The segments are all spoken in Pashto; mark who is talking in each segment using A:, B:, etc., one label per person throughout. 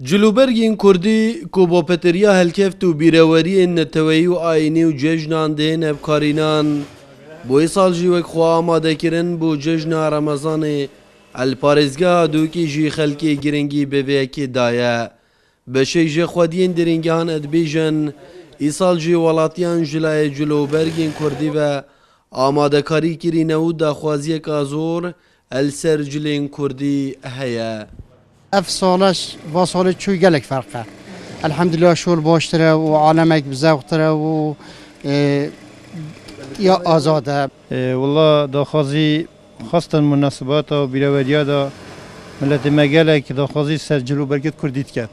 A: جلوبرگین کردی کو با پتریا هلکفت و بیروری نتوی و آینی و ججنان دهن ابکارینان بوی سال جیوک خواه آماده کرن بو ججن رمضان الپارزگاه دوکی جی خلکی گرنگی بویکی دایه بشه جی خودین درنگان ادبیجن ای سال جی ولاتیان جلای جلوبرگین کردی و آماده کاری کری نو داخوازی کازور السر جلین کردی هیا
B: اف سالش با سال چوی گلک فرقه الحمدلله شور باشتره و عالمک بزوقتره و یا آزاده
C: والله داخوازی خاصة مناسبات و بیروریات دا ملت مگلک داخوازی سر جلو برگت کردید کرد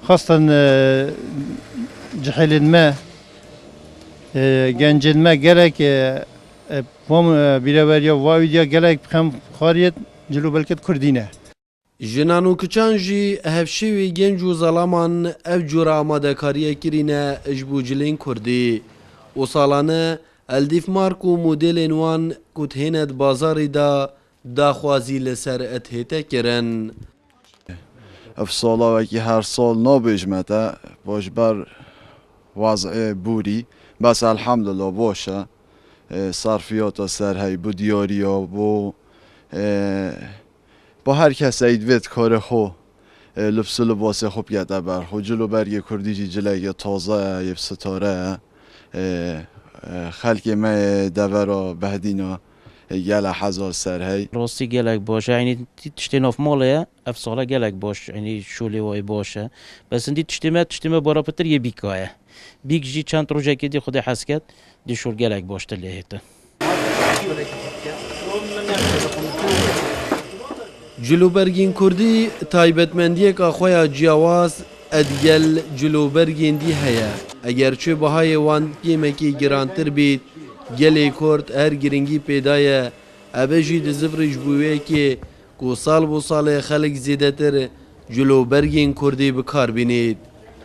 C: خاصة جحیل ما گنج ما گلک هم بیروریات واویدیا گلک بخم خاریت جلو برگت کردینه
A: جنان و کچان جی هفشوی گنج و ظلامان اف جور آماده کاریه کرینه اجبو جلین کردی و سالانه الدیف مارک و مدل نوان کتهیند بازاری دا خوازی لسر اتهیته کرن
D: اف سالا وکی هر سال نابجمته باش بر وضع بوری بس الحمدلله باشه صرفیات سرهی بو دیاریا بو با هر کس ایدویت کار خو لبس لباس خوب یده بر خو جلو برگ کردی جی جلگ تازه یه ستاره خلق ما دورا بهدینا یلا حزار سر هی
E: راستی گلک باشه یعنی تشتی ناف ماله اف ساله گلک باش یعنی شولی وای باشه بس اندی تشتی بارا پتر یه بیکایه بیک جی چند روزه که دی خود حسکت دی شور گلک باشته لیهته
A: جلوبرگین کردی تایبەتمەندیەک خۆیان جیاواز ئەدگەل جلوبەرگێندی هەیە ئەگەرچێ بەهای وان گێمێکی گرانتر بیت گەلێ کورد هەر گرنگی پێدایە ئەبەژی دزڤریش بووەیەکێ کو ساڵ بۆ ساڵێ خەڵک زیێدەتر جلوبەرگین کوردی بکاربینێت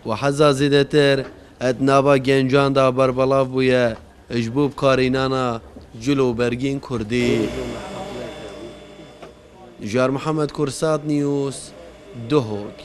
A: و حەزا زیێدەتر ئەتنابا گەنجاندا بەربەڵاو بوویە ئەش بۆ بکارێنانە جلوبەرگین کوردی جار محمد كرسات نيوز دهوك